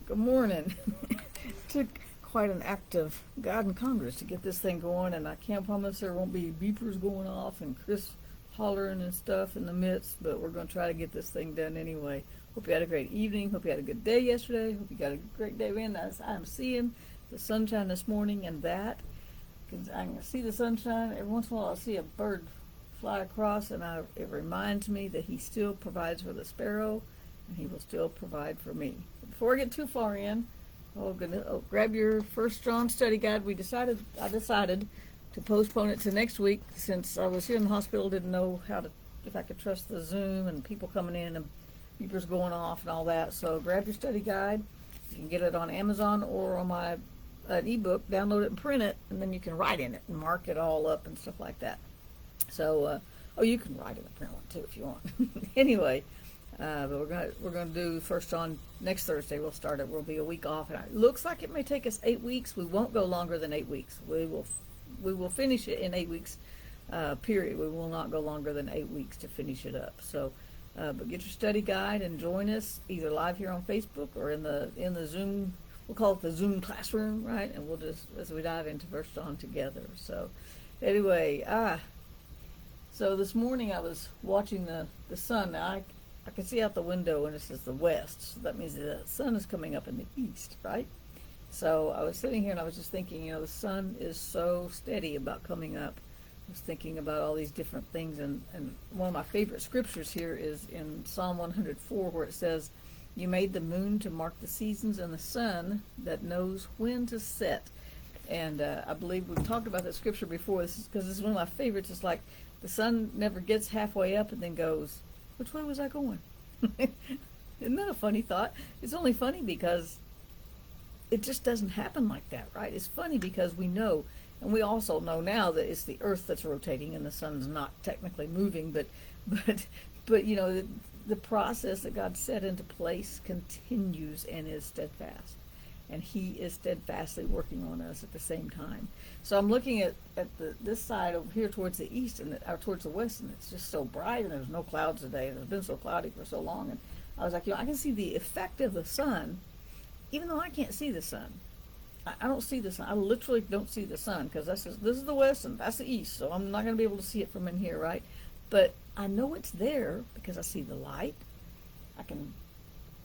Good morning. Took quite an act of God in Congress to get this thing going, and I can't promise there won't be beepers going off and Chris hollering and stuff in the midst, but we're going to try to get this thing done anyway. Hope you had a great evening. Hope you had a good day yesterday. Hope you got a great day in. As I'm seeing the sunshine this morning, and that I can see the sunshine. Every once in a while, I'll see a bird fly across, and it reminds me that He still provides for the sparrow, and He will still provide for me. But before I get too far in, grab your First John study guide. I decided to postpone it to next week since I was here in the hospital. Didn't know if I could trust the Zoom and people coming in and beepers going off and all that. So grab your study guide. You can get it on Amazon or on my an ebook. Download it and print it, and then you can write in it and mark it all up and stuff like that. So, you can write in the print one too if you want. Anyway. But we're gonna do First John next Thursday. We'll start it. We'll be a week off, and it looks like it may take us 8 weeks. We won't go longer than 8 weeks. We will finish it in 8 weeks. Period. We will not go longer than 8 weeks to finish it up. So, but get your study guide and join us either live here on Facebook or in the Zoom. We'll call it the Zoom classroom, right? And we'll just as we dive into First John together. So, anyway, so this morning I was watching the sun. Now I can see out the window and it says the west, so that means the sun is coming up in the east, right? So I was sitting here and I was just thinking, the sun is so steady about coming up. I was thinking about all these different things, and one of my favorite scriptures here is in Psalm 104, where it says, "You made the moon to mark the seasons and the sun that knows when to set." And I believe we've talked about that scripture before. This is because this is one of my favorites. It's like the sun never gets halfway up and then goes, "Which way was I going?" Isn't that a funny thought? It's only funny because it just doesn't happen like that, right? It's funny because we know, and we also know now that it's the Earth that's rotating and the sun's not technically moving, but the process that God set into place continues and is steadfast. And He is steadfastly working on us at the same time. So I'm looking at this side over here towards the east or towards the west, and it's just so bright, and there's no clouds today, and it's been so cloudy for so long. And I was like, I can see the effect of the sun, even though I can't see the sun. I don't see the sun. I literally don't see the sun because this is the west and that's the east, so I'm not going to be able to see it from in here, right? But I know it's there because I see the light. I can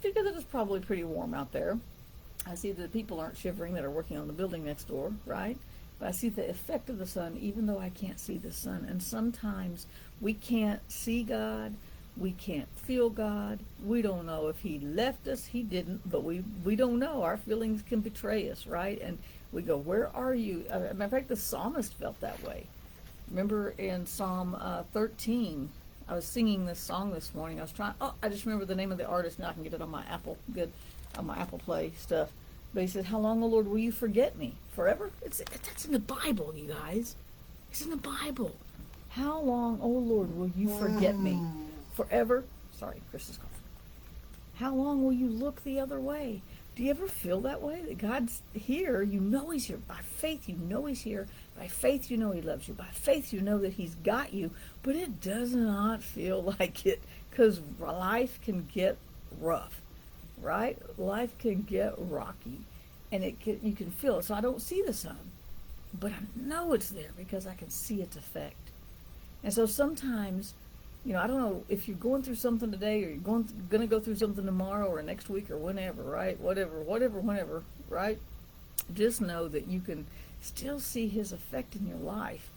figure that it's probably pretty warm out there. I see that the people aren't shivering that are working on the building next door, right? But I see the effect of the sun even though I can't see the sun. And sometimes we can't see God. We can't feel God. We don't know if He left us. He didn't, but we don't know. Our feelings can betray us, right? And we go, "Where are you?" As a matter of fact, the psalmist felt that way. Remember in Psalm 13, I was singing this song this morning. I just remember the name of the artist. Now I can get it on my Apple Play stuff. But he said, "How long, O Lord, will you forget me? Forever?" That's in the Bible, you guys. It's in the Bible. How long, O Lord, will you forget me? Forever? Sorry, Chris is coughing. How long will you look the other way? Do you ever feel that way? That God's here, you know He's here. By faith, you know He's here. By faith, you know He loves you. By faith, you know that He's got you. But it does not feel like it, because life can get rough. Right? Life can get rocky, and you can feel it. So I don't see the sun, but I know it's there because I can see its effect. And so sometimes, I don't know if you're going through something today, or you're going to go through something tomorrow or next week or whenever, right? Whenever, right? Just know that you can still see His effect in your life,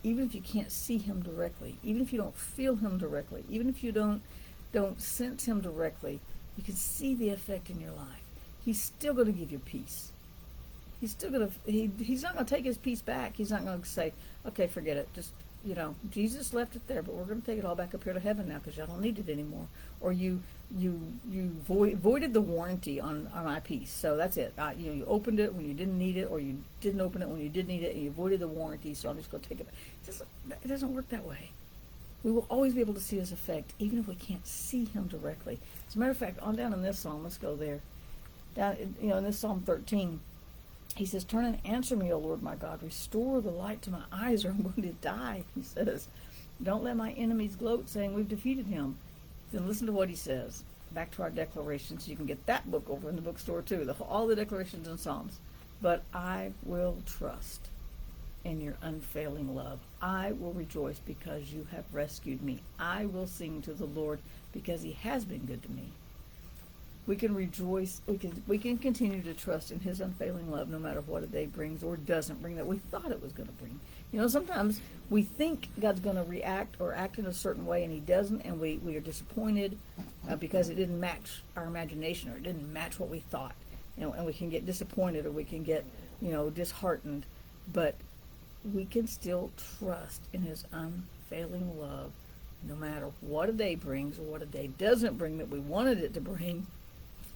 even if you can't see Him directly, even if you don't feel Him directly, even if you don't sense Him directly. You can see the effect in your life. He's still going to give you peace. He's still going to, He's not going to take His peace back. He's not going to say, "Okay, forget it. Just, Jesus left it there, but we're going to take it all back up here to heaven now because y'all don't need it anymore." Or you voided the warranty on my peace. So that's it. You opened it when you didn't need it, or you didn't open it when you did need it, and you voided the warranty, so I'm just going to take it back. It doesn't work that way. We will always be able to see His effect, even if we can't see Him directly. As a matter of fact, on down in this psalm, let's go there. Down, in this Psalm 13, he says, "Turn and answer me, O Lord my God. Restore the light to my eyes, or I'm going to die." He says, "Don't let my enemies gloat, saying we've defeated him." Then listen to what he says. back to our declarations. You can get that book over in the bookstore too, all the declarations and Psalms. But I will trust in your unfailing love. I will rejoice because you have rescued me. I will sing to the Lord because he has been good to me. We can rejoice, we can continue to trust in his unfailing love no matter what a day brings or doesn't bring that we thought it was going to bring. You know, sometimes we think God's going to react or act in a certain way and he doesn't, and we are disappointed because it didn't match our imagination or it didn't match what we thought. You know, and we can get disappointed or we can get, disheartened. But we can still trust in his unfailing love no matter what a day brings or what a day doesn't bring that we wanted it to bring.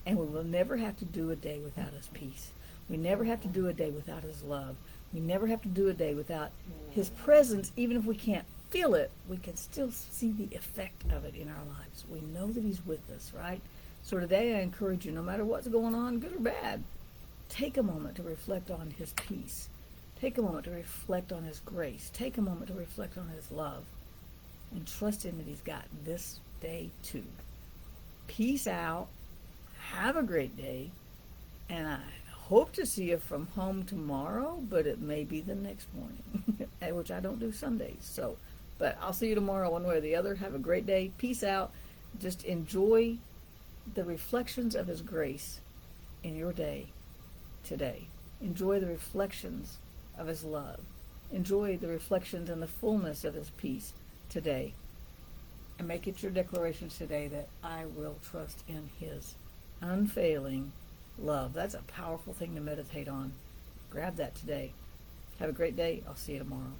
And we will never have to do a day without his peace. We never have to do a day without his love. We never have to do a day without his presence. Even if we can't feel it, we can still see the effect of it in our lives. We know that he's with us, right? So today I encourage you, no matter what's going on, good or bad, take a moment to reflect on his peace. Take a moment to reflect on his grace. Take a moment to reflect on his love. And trust him that he's got this day too. Peace out. Have a great day. And I hope to see you from home tomorrow, but it may be the next morning, which I don't do Sundays. But I'll see you tomorrow one way or the other. Have a great day. Peace out. Just enjoy the reflections of his grace in your day today. Enjoy the reflections of his love. Enjoy the reflections and the fullness of his peace today. And make it your declarations today that I will trust in his unfailing love. That's a powerful thing to meditate on. Grab that today. Have a great day. I'll see you tomorrow.